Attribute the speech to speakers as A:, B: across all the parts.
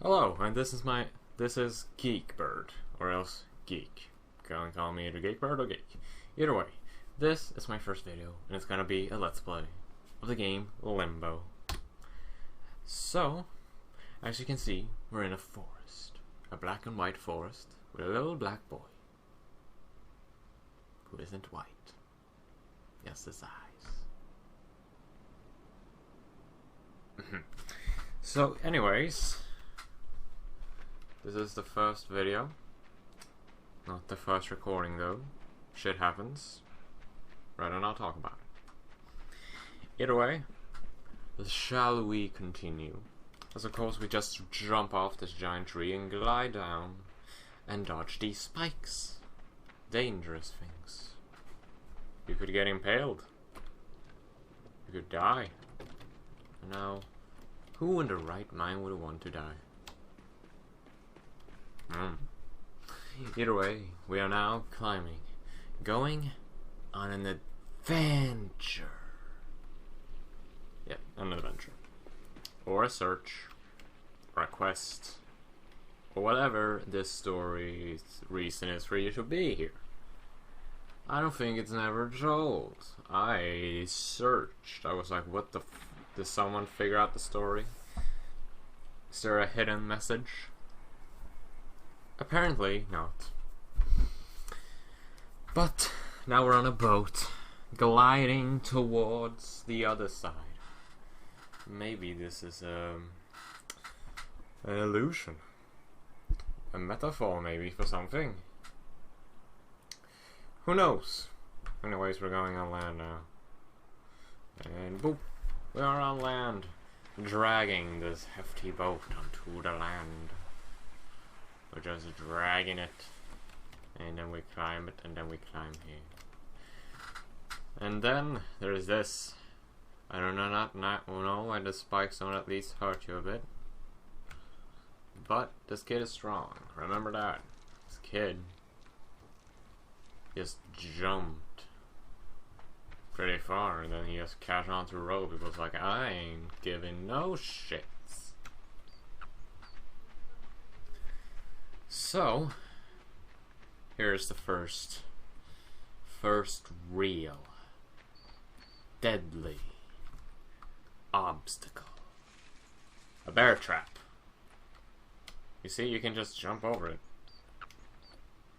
A: Hello, and this is GeekBird, or else Geek. Go and call me either GeekBird or Geek. Either way, this is my first video, and it's gonna be a let's play of the game Limbo. So, as you can see, we're in a forest. A black and white forest with a little black boy. Who isn't white. Yes, his eyes. So, anyways, this is the first video. Not the first recording though. Shit happens. Rather not talk about it. Either way, shall we continue? As of course we just jump off this giant tree and glide down and dodge these spikes. Dangerous things. You could get impaled. You could die. Now, who in the right mind would want to die? Either way, we are now climbing, going on an adventure. Yep, an adventure. Or a search, or a quest, or whatever this story's reason is for you to be here. I don't think it's never told. I searched. I was like, what the did someone figure out the story? Is there a hidden message? Apparently not. But now we're on a boat, gliding towards the other side. Maybe this is an illusion. A metaphor maybe for something. Who knows? Anyways, we're going on land now. And boop, we are on land, dragging this hefty boat onto the land. We're just dragging it, and then we climb it, and then we climb here. And then there's this. I don't know why the spikes don't at least hurt you a bit. But this kid is strong. Remember that. This kid just jumped pretty far, and then he just catch onto the rope. He was like, I ain't giving no shits. So, here's the first real, deadly obstacle. A bear trap. You see, you can just jump over it.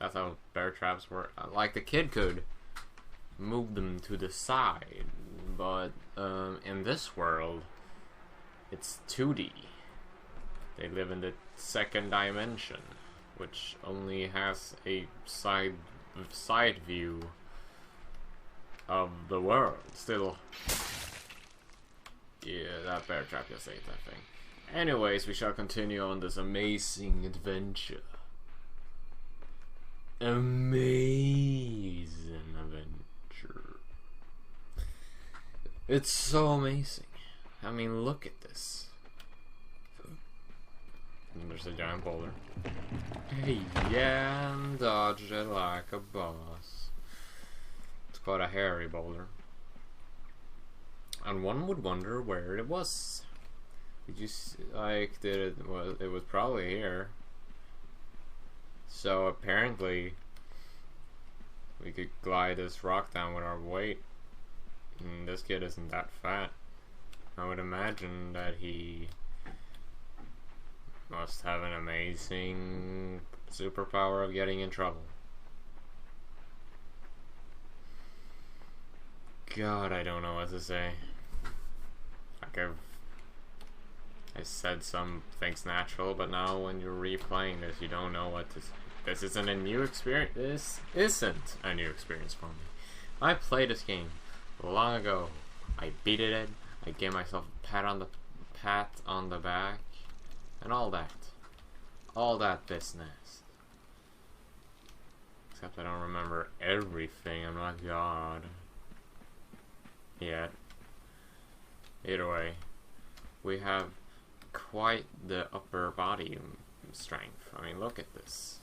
A: That's how bear traps work. Like, the kid could move them to the side, but in this world, it's 2D. They live in the second dimension, which only has a side view of the world. Still, yeah, that bear trap just ate that thing. Anyways, we shall continue on this amazing adventure. Amazing adventure. It's so amazing. I mean, look at this. And there's a giant boulder. Hey, yeah, and dodge it like a boss. It's quite a hairy boulder. And one would wonder where it was. Did you like? Did it? Well, it was probably here. So apparently, we could glide this rock down with our weight. And this kid isn't that fat. I would imagine that he must have an amazing superpower of getting in trouble. God, I don't know what to say. Like I said some things natural, but now when you're replaying this, you don't know what to say. This isn't a new experience. This isn't a new experience for me. I played this game long ago. I beat it. I gave myself a pat on the back. And all that business. Except I don't remember everything. I'm not God yet. Either way, we have quite the upper body strength. I mean, look at this.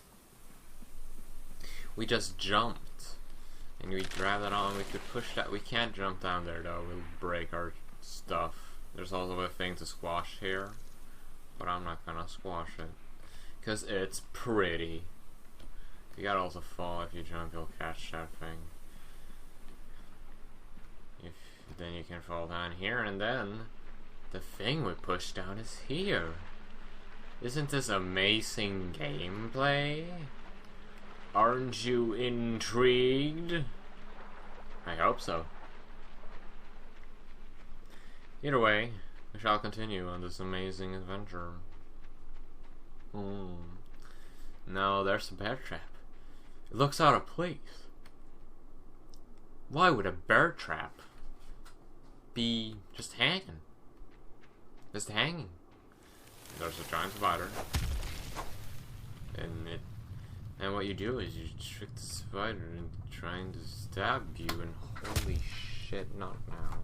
A: We just jumped, and we grabbed it on. We could push that. We can't jump down there though. We'll break our stuff. There's also a thing to squash here. But but I'm not gonna squash it. Because it's pretty. You gotta also fall. If you jump, you'll catch that thing. Then you can fall down here, and then the thing we push down is here. Isn't this amazing gameplay? Aren't you intrigued? I hope so. Either way, we shall continue on this amazing adventure. Now there's a bear trap. It looks out of place. Why would a bear trap be just hanging? Just hanging. There's a giant spider. And what you do is you trick the spider into trying to stab you, and holy shit, not now.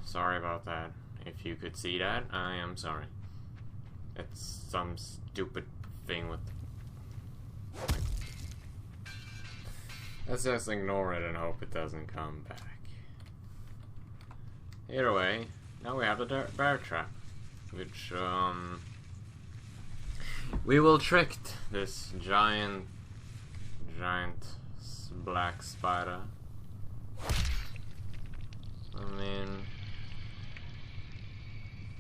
A: Sorry about that. If you could see that, I am sorry. It's some stupid thing with... Let's just ignore it and hope it doesn't come back. Either way, now we have the bear trap, which, we will trick this giant black spider. I mean,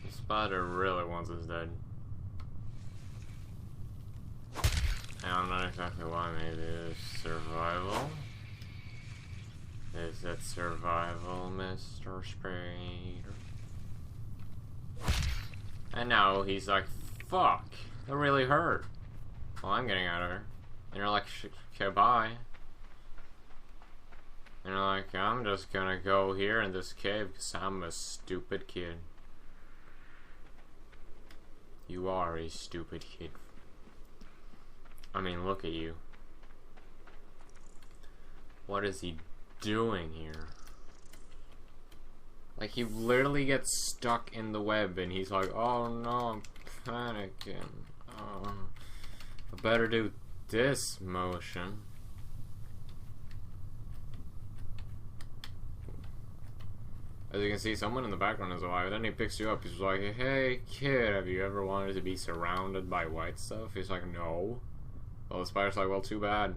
A: the spider really wants us dead. I'm not exactly why. Maybe it's survival. Is it survival, Mr. Spider? And now he's like, fuck, that really hurt. Well, I'm getting out of here. And you're like, okay, bye. And you're like, I'm just gonna go here in this cave because I'm a stupid kid. You are a stupid kid. I mean, look at you. What is he doing here? Like, he literally gets stuck in the web and he's like, oh no, I'm panicking. Oh, I better do this motion. As you can see, someone in the background is alive. Then he picks you up. He's like, hey kid, have you ever wanted to be surrounded by white stuff? He's like, no. Well, the spider's like, well, too bad.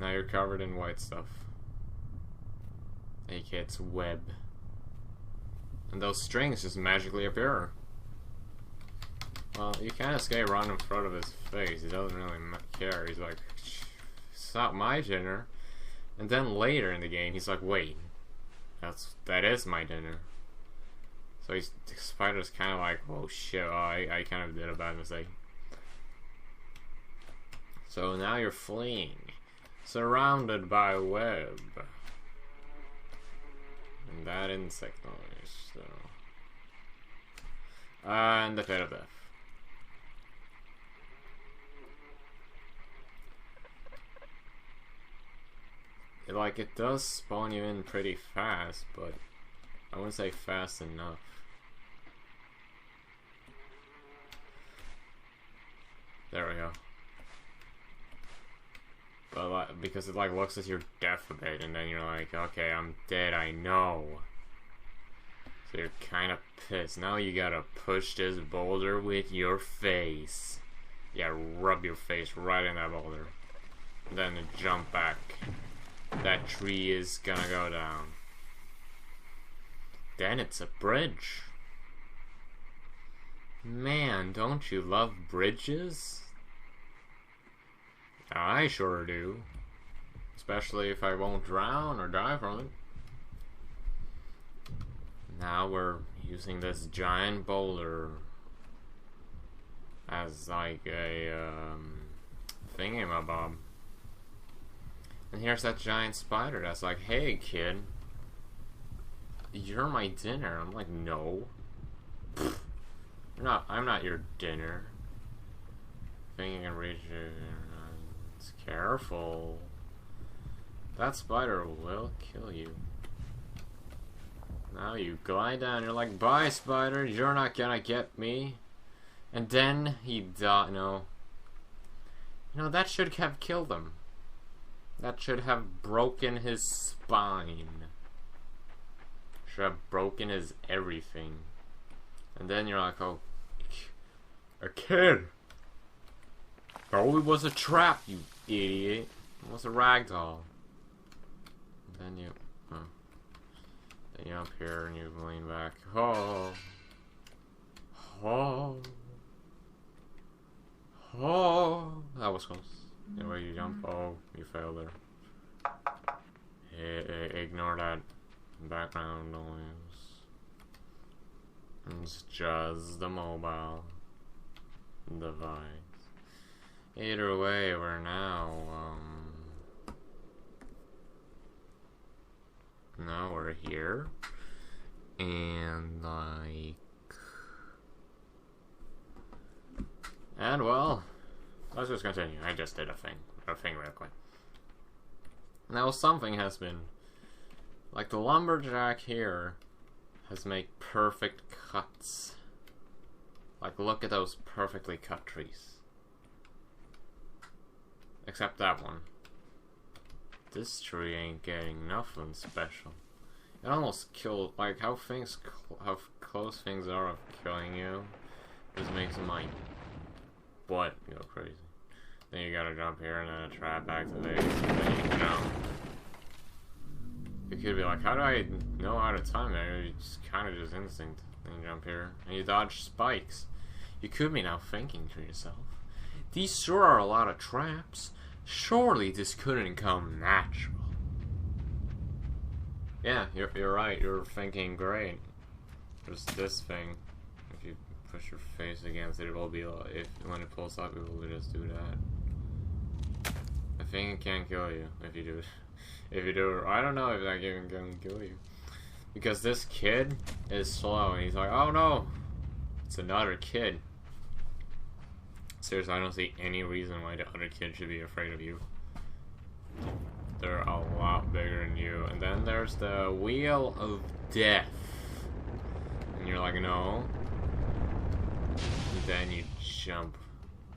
A: Now you're covered in white stuff. aka its web. And those strings just magically appear. Well, you can't escape right in front of his face. He doesn't really care. He's like, it's not my dinner. And then later in the game, he's like, wait, that is my dinner. So the spider's kind of like, oh shit, I kind of did a bad mistake. So now you're fleeing, surrounded by web. And that insect noise, so. And the pit of death. It does spawn you in pretty fast, but I wouldn't say fast enough. There we go. But because it looks as you're deaf a bit, and then you're like, okay, I'm dead, I know. So you're kind of pissed. Now you gotta push this boulder with your face. Yeah, rub your face right in that boulder. And then jump back. That tree is gonna go down. Then it's a bridge. Man, don't you love bridges? I sure do. Especially if I won't drown or die from it. Now we're using this giant boulder as like a thingamabob. And here's that giant spider that's like, hey kid, you're my dinner. I'm like, no. I'm not your dinner. Think you can reach you. It's careful. That spider will kill you. Now you glide down. You're like, bye spider, you're not gonna get me. And then he You know, that should have killed him. That should have broken his spine. Should have broken his everything. And then you're like, oh, a kid. Oh, it was a trap, you idiot. It was a ragdoll. And then you, then you're up here and you lean back. Oh, oh, oh. That was close. Anyway, you jump. Oh, you failed there. Ignore that background noise. It's just the mobile device. Either way, we're now, now we're here. And, like... And, well, let's just continue. I just did a thing real quick. Now, something has been... Like, the lumberjack here has made perfect cuts. Like, look at those perfectly cut trees. Except that one. This tree ain't getting nothing special. It almost killed, like, how close things are of killing you just makes my butt go crazy. Then you gotta jump here and then a trap activates, and then you jump. You could be like, how do I know how to time that? You just kind of just instinct. Then you jump here and you dodge spikes. You could be now thinking to yourself, these sure are a lot of traps. Surely this couldn't come natural. Yeah, you're right. You're thinking great. There's this thing. If you push your face against it, it will be like, when it pulls up, it will just do that. I think it can't kill you if you do it. If you do it, I don't know if that even can kill you. Because this kid is slow and he's like, oh no, it's another kid. Seriously, I don't see any reason why the other kid should be afraid of you. They're a lot bigger than you. And then there's the Wheel of Death. And you're like, no. And then you jump.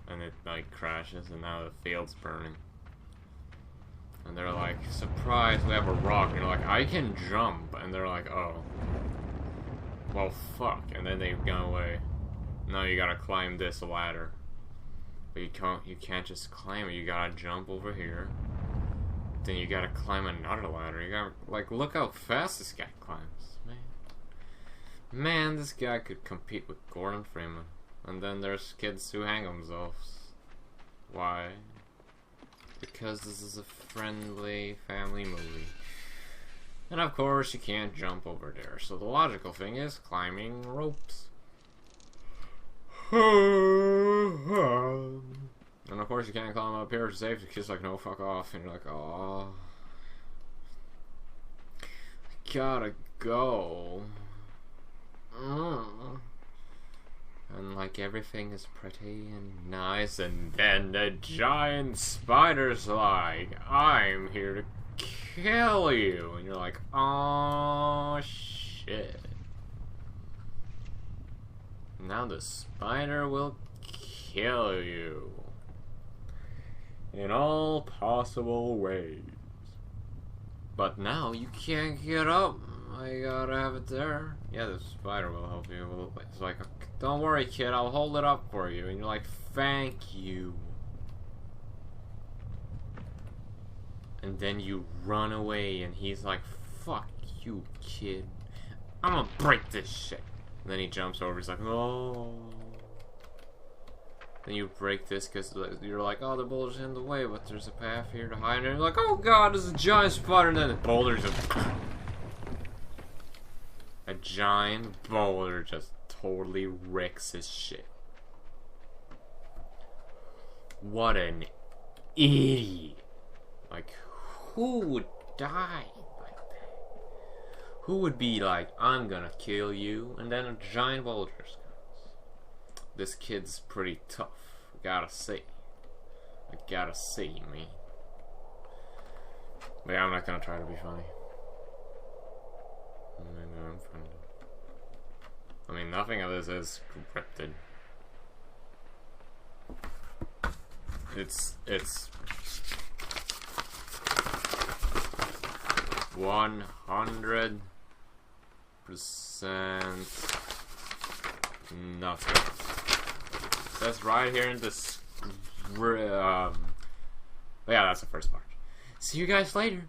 A: And it like crashes and now the field's burning. And they're like, surprise, we have a rock. And you're like, I can jump. And they're like, oh. Well, fuck. And then they've gone away. Now you gotta climb this ladder. But you can't just climb it, you gotta jump over here. Then you gotta climb another ladder. You gotta, like, look how fast this guy climbs, man, this guy could compete with Gordon Freeman. And then there's kids who hang themselves. Why? Because this is a friendly family movie. And of course you can't jump over there. So the logical thing is climbing ropes. And of course you can't climb up here for safety. The kid's like, no, fuck off. And you're like, oh, I gotta go. And like everything is pretty and nice, and then the giant spider's like, I'm here to kill you. And you're like, oh shit. Now the spider will kill you in all possible ways. But now you can't get up. I gotta have it there. Yeah, the spider will help you. It's like, don't worry, kid, I'll hold it up for you. And you're like, thank you. And then you run away, and he's like, fuck you, kid. I'm gonna break this shit. And then he jumps over, he's like, oh. Then you break this because you're like, oh, the boulder's in the way, but there's a path here to hide. And you're like, oh god, there's a giant spider. And then the boulder just... A giant boulder just totally wrecks his shit. What an idiot. Like, who would die like that? Who would be like, I'm gonna kill you, and then a giant boulder comes? This kid's pretty tough. Gotta say. I gotta say, man. But yeah, I'm not gonna try to be funny. I mean, nothing of this is scripted. It's 100% nothing. It says right here in this. Yeah, that's the first part. See you guys later.